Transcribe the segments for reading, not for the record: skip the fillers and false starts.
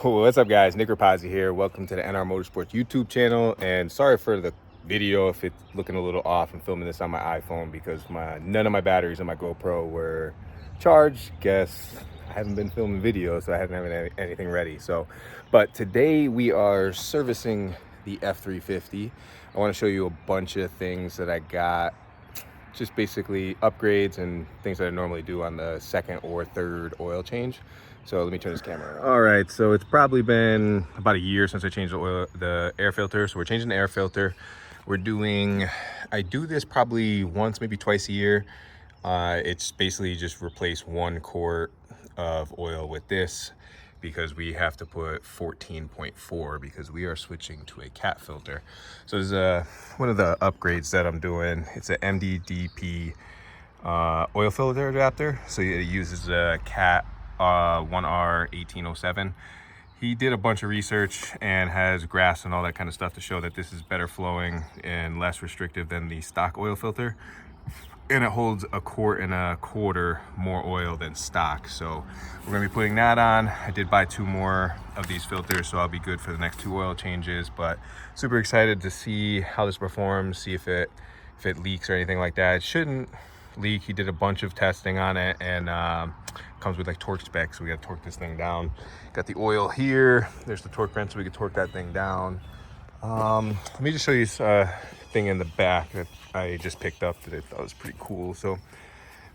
What's up, guys? Nick Rapazzi here. Welcome to the NR Motorsports YouTube channel, and sorry for the video if it's looking a little off. I'm filming this on my iPhone because none of my batteries on my GoPro were charged. Guess I haven't been filming videos, so I haven't had anything ready. But today we are servicing the F350. I want to show you a bunch of things that I got, just basically upgrades and things that I normally do on the second or third oil change. So let me turn this camera around. All right, so it's probably been about a year since I changed the air filter. So we're changing the air filter. I do this probably once, maybe twice a year. It's basically just replace 1 quart of oil with this, because we have to put 14.4 because we are switching to a cat filter. So this is one of the upgrades that I'm doing. It's an mddp oil filter adapter. So it uses a cat 1R 1807. He did a bunch of research and has graphs and all that kind of stuff to show that this is better flowing and less restrictive than the stock oil filter. And it holds 1.25 quarts more oil than stock. So we're gonna be putting that on. I did buy 2 more of these filters, so I'll be good for the next 2 oil changes. But super excited to see how this performs, see if it leaks or anything like that. It shouldn't leak. He did a bunch of testing on it, and comes with like torque specs, so we got to torque this thing down. Got the oil here. There's the torque wrench, so we can torque that thing down. Let me just show you a thing in the back that I just picked up that I thought was pretty cool. So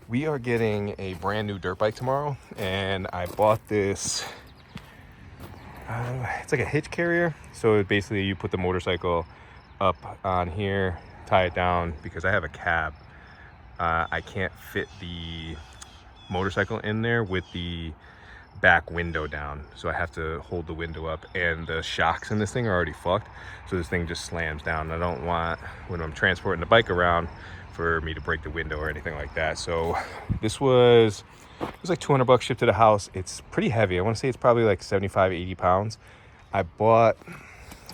we are getting a brand new dirt bike tomorrow, and I bought this. It's like a hitch carrier. So basically you put the motorcycle up on here, tie it down, because I have a cab. I can't fit the motorcycle in there with the back window down, so I have to hold the window up, and the shocks in this thing are already fucked, so this thing just slams down. I don't want, when I'm transporting the bike around, for me to break the window or anything like that. So this was like $200 shipped to the house. It's pretty heavy. I want to say it's probably like 75-80 pounds. I bought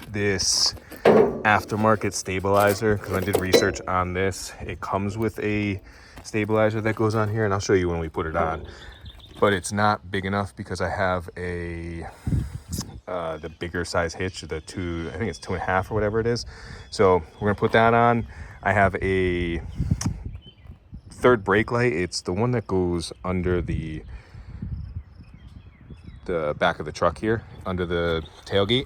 this aftermarket stabilizer because I did research on this. It comes with a stabilizer that goes on here, and I'll show you when we put it on. But it's not big enough because I have the bigger size hitch, the 2, I think it's 2.5 or whatever it is. So we're gonna put that on. I have a third brake light. It's the one that goes under the back of the truck here, under the tailgate.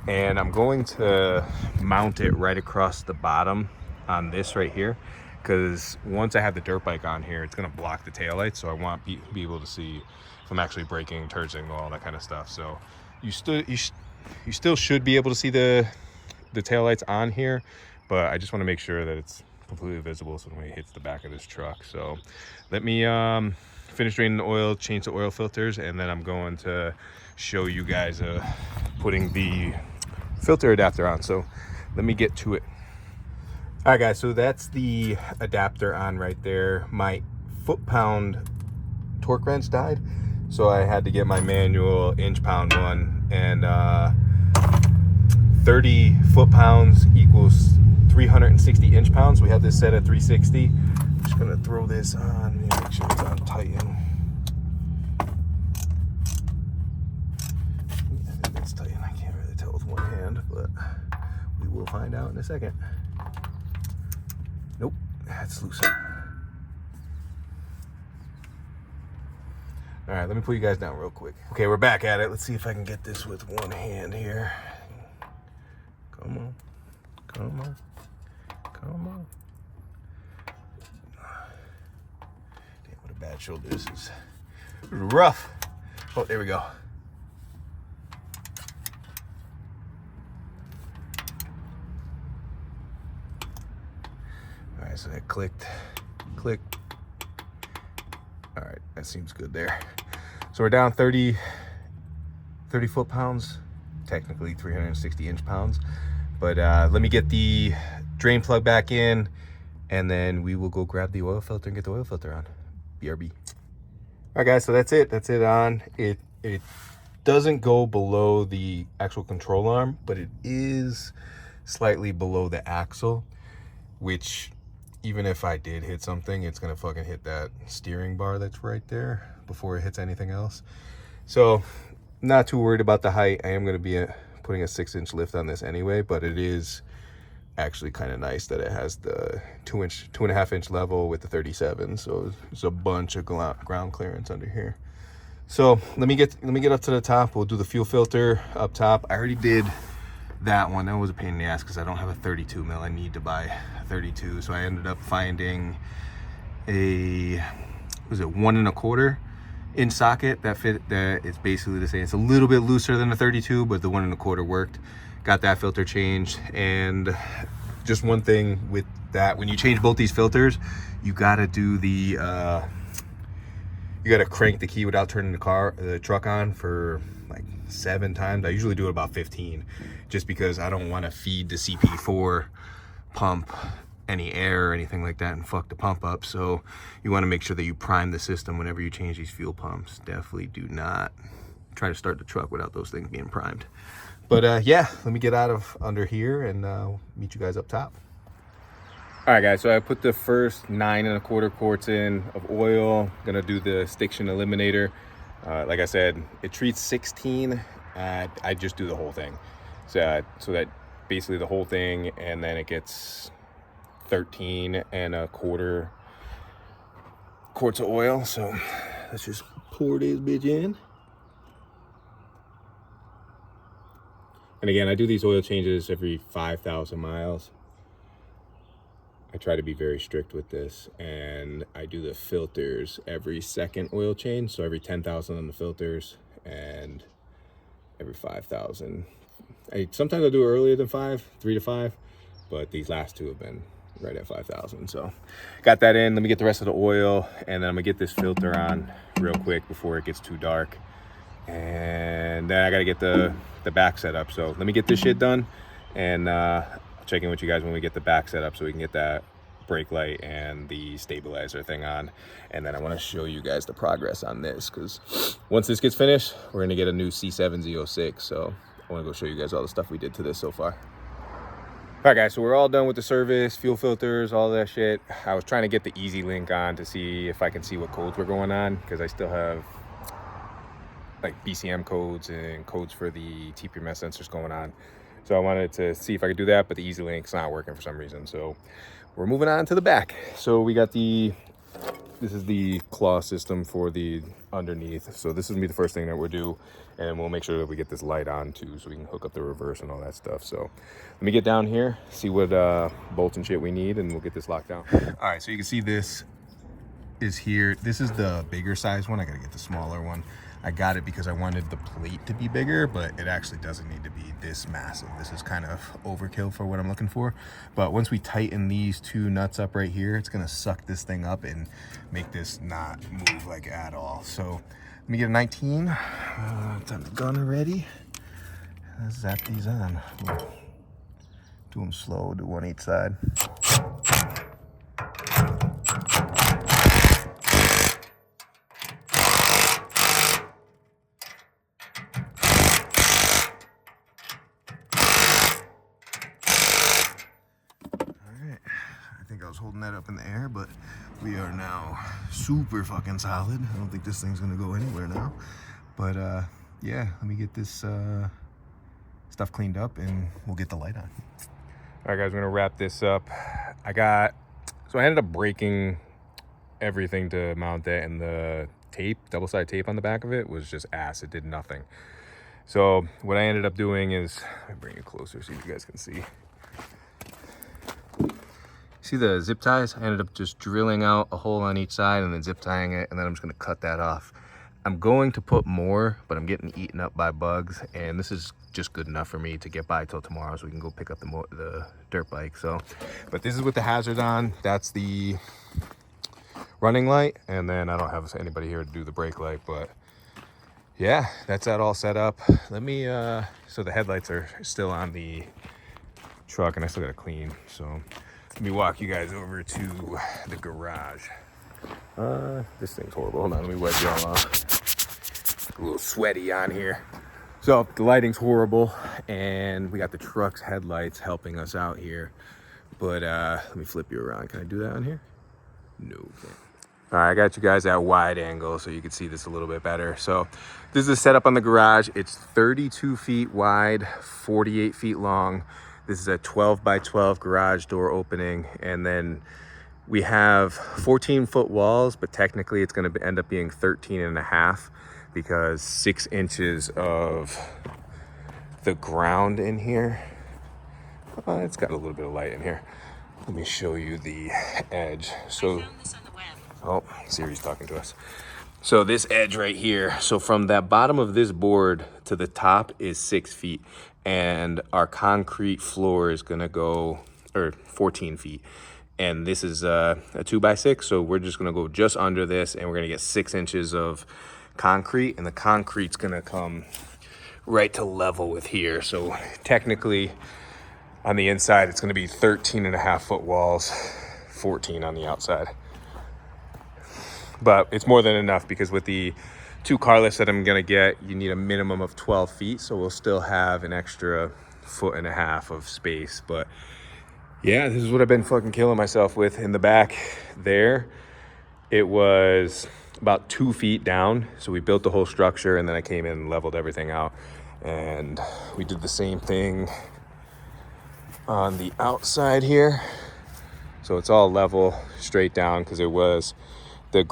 And I'm going to mount it right across the bottom on this right here, because once I have the dirt bike on here, it's going to block the taillights. So I want to be able to see if I'm actually braking, turn signal, all that kind of stuff. So you still should be able to see the taillights on here, but I just want to make sure that it's completely visible so when it hits the back of this truck. So let me finish draining the oil, change the oil filters, and then I'm going to show you guys putting the filter adapter on. So let me get to it. All right, guys, so that's the adapter on right there. My foot-pound torque wrench died, so I had to get my manual inch-pound one, and 30 foot-pounds equals 360 inch-pounds. We have this set at 360. I'm just gonna throw this on, make sure it's on tighten. I think it's tighten. I can't really tell with one hand, but we will find out in a second. Nope, that's loose. All right, let me put you guys down real quick. Okay, we're back at it. Let's see if I can get this with one hand here. Come on, come on, come on. Damn, what a bad shoulder. This is rough. Oh, there we go. All right, so that clicked. All right, that seems good there. So we're down 30 foot-pounds, technically 360 inch-pounds. But let me get the drain plug back in, and then we will go grab the oil filter and get the oil filter on. BRB. All right, guys, so that's it on. It doesn't go below the actual control arm, but it is slightly below the axle, which, even if I did hit something, it's gonna fucking hit that steering bar that's right there before it hits anything else. So Not too worried about the height. I am going to be putting a 6-inch lift on this anyway, but it is actually kind of nice that it has the 2.5-inch level with the 37. So there's a bunch of ground clearance under here. So let me get up to the top. We'll do the fuel filter up top. I already did that one. That was a pain in the ass because I don't have a 32 mil. I need to buy a 32. So I ended up finding a, was it 1.25 inch socket that fit. That it's basically the same. It's a little bit looser than the 32, but the 1.25 worked. Got that filter changed. And just one thing with that, when you change both these filters, you gotta do the you gotta crank the key without turning the truck on for like 7 times. I usually do it about 15, just because I don't want to feed the CP4 pump any air or anything like that and fuck the pump up. So you want to make sure that you prime the system whenever you change these fuel pumps. Definitely do not try to start the truck without those things being primed. But yeah, let me get out of under here and meet you guys up top. All right, guys, so I put the first 9.25 quarts in of oil. Gonna do the stiction eliminator. Like I said, it treats 16. I just do the whole thing. So that basically the whole thing, and then it gets 13.25 quarts of oil. So let's just pour this bitch in. And again, I do these oil changes every 5,000 miles. I try to be very strict with this, and I do the filters every second oil change. So every 10,000 on the filters and every 5,000. Sometimes I do it earlier than 3 to 5, but these last two have been right at 5,000. So got that in. Let me get the rest of the oil, and then I'm gonna get this filter on real quick before it gets too dark. And then I gotta get the back set up. So let me get this shit done, and check in with you guys when we get the back set up so we can get that brake light and the stabilizer thing on. And then I want to show you guys the progress on this, because once this gets finished, we're going to get a new C7Z06. So I want to go show you guys all the stuff we did to this so far. All right, guys, so we're all done with the service, fuel filters, all that shit. I was trying to get the Easy Link on to see if I can see what codes were going on, because I still have like BCM codes and codes for the TPMS sensors going on. So I wanted to see if I could do that, but the Easy Link's not working for some reason. So we're moving on to the back. So we got this is the claw system for the underneath. So this is gonna be the first thing that we'll do, and we'll make sure that we get this light on too, so we can hook up the reverse and all that stuff. So let me get down here, see what bolts and shit we need, and we'll get this locked down. All right, so you can see this is here. This is the bigger size one. I gotta get the smaller one. I got it because I wanted the plate to be bigger, but it actually doesn't need to be this massive. This is kind of overkill for what I'm looking for. But once we tighten these two nuts up right here, it's gonna suck this thing up and make this not move like at all. So let me get a 19. Time the gunner ready. Let's zap these on. Do them slow, do one each side. Holding that up in the air, but we are now super fucking solid. I don't think this thing's gonna go anywhere now, but yeah, let me get this stuff cleaned up and we'll get the light on. All right, guys, we're gonna wrap this up. I ended up breaking everything to mount that, and the tape, double-sided tape on the back of it was just ass. It did nothing. So what I ended up doing is, let me bring it closer so you guys can see. See the zip ties? I ended up just drilling out a hole on each side and then zip tying it, and then I'm just gonna cut that off. I'm going to put more, but I'm getting eaten up by bugs, and this is just good enough for me to get by till tomorrow so we can go pick up the dirt bike. So, but this is with the hazard on. That's the running light, and then I don't have anybody here to do the brake light, but yeah, that's that all set up. Let me, so the headlights are still on the truck, and I still gotta clean, so let me walk you guys over to the garage. This thing's horrible. Hold on, let me wipe y'all off. A little sweaty on here. So the lighting's horrible, and we got the truck's headlights helping us out here. But let me flip you around. Can I do that on here? No. Okay. All right, I got you guys at wide angle so you can see this a little bit better. So this is the setup on the garage. It's 32 feet wide, 48 feet long. This is a 12 by 12 garage door opening. And then we have 14-foot walls, but technically it's going to end up being 13 and a half because 6 inches of the ground in here. It's got a little bit of light in here. Let me show you the edge. So, oh, Siri's talking to us. So this edge right here, so from that bottom of this board to the top is 6 feet, and our concrete floor is gonna go, or 14 feet. And this is a 2x6, so we're just gonna go just under this, and we're gonna get 6 inches of concrete, and the concrete's gonna come right to level with here. So technically, on the inside, it's gonna be 13 and a half foot walls, 14 on the outside. But it's more than enough because with the 2 car lifts that I'm gonna get, you need a minimum of 12 feet. So we'll still have an extra 1.5 feet of space. But yeah, this is what I've been fucking killing myself with. In the back there, it was about 2 feet down. So we built the whole structure, and then I came in and leveled everything out. And we did the same thing on the outside here. So it's all level straight down because it was the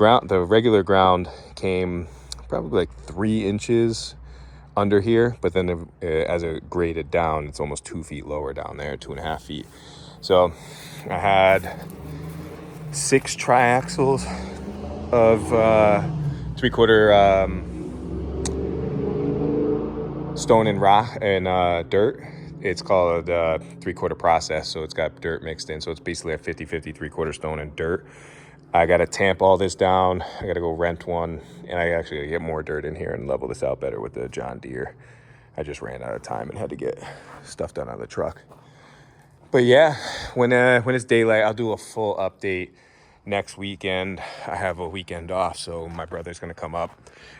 regular ground came probably like 3 inches under here, but then as it graded down, it's almost 2 feet lower down there, 2.5 feet. So I had 6 triaxles of 3/4 stone and rock and dirt. It's called a 3/4 process, so it's got dirt mixed in. So it's basically a 50-50 3/4 stone and dirt. I got to tamp all this down. I got to go rent one, and I actually gotta get more dirt in here and level this out better with the John Deere. I just ran out of time and had to get stuff done on the truck. But yeah, when it's daylight, I'll do a full update next weekend. I have a weekend off, so my brother's gonna come up,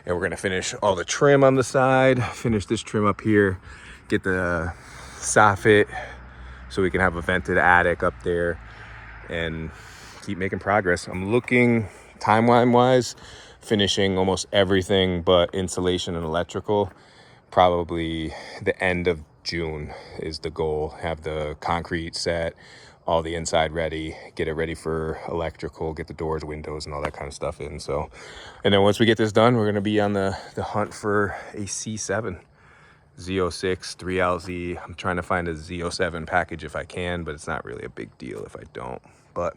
and we're gonna finish all the trim on the side, finish this trim up here, get the soffit so we can have a vented attic up there, and keep making progress. I'm looking timeline wise, finishing almost everything but insulation and electrical. Probably the end of June is the goal. Have the concrete set, all the inside ready, get it ready for electrical, get the doors, windows, and all that kind of stuff in. So, and then once we get this done, we're gonna be on the hunt for a C7. Z06 3LZ. I'm trying to find a Z07 package if I can, but it's not really a big deal if I don't. But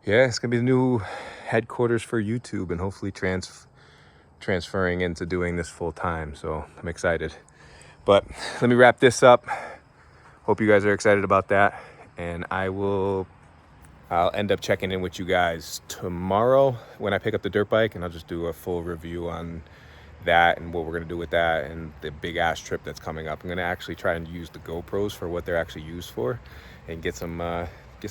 yeah, it's gonna be the new headquarters for YouTube, and hopefully transferring into doing this full time. So I'm excited. But let me wrap this up. Hope you guys are excited about that, and I'll end up checking in with you guys tomorrow when I pick up the dirt bike, and I'll just do a full review on that and what we're gonna do with that and the big ass trip that's coming up. I'm gonna actually try and use the GoPros for what they're actually used for, and get some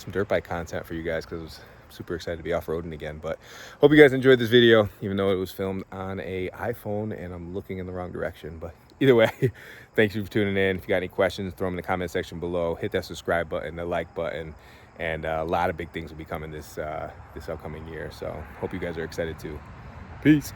dirt bike content for you guys, because super excited to be off-roading again. But hope you guys enjoyed this video, even though it was filmed on a iPhone and I'm looking in the wrong direction. But either way, thank you for tuning in. If you got any questions, throw them in the comment section below. Hit that subscribe button, the like button, and a lot of big things will be coming this upcoming year. So hope you guys are excited too. Peace.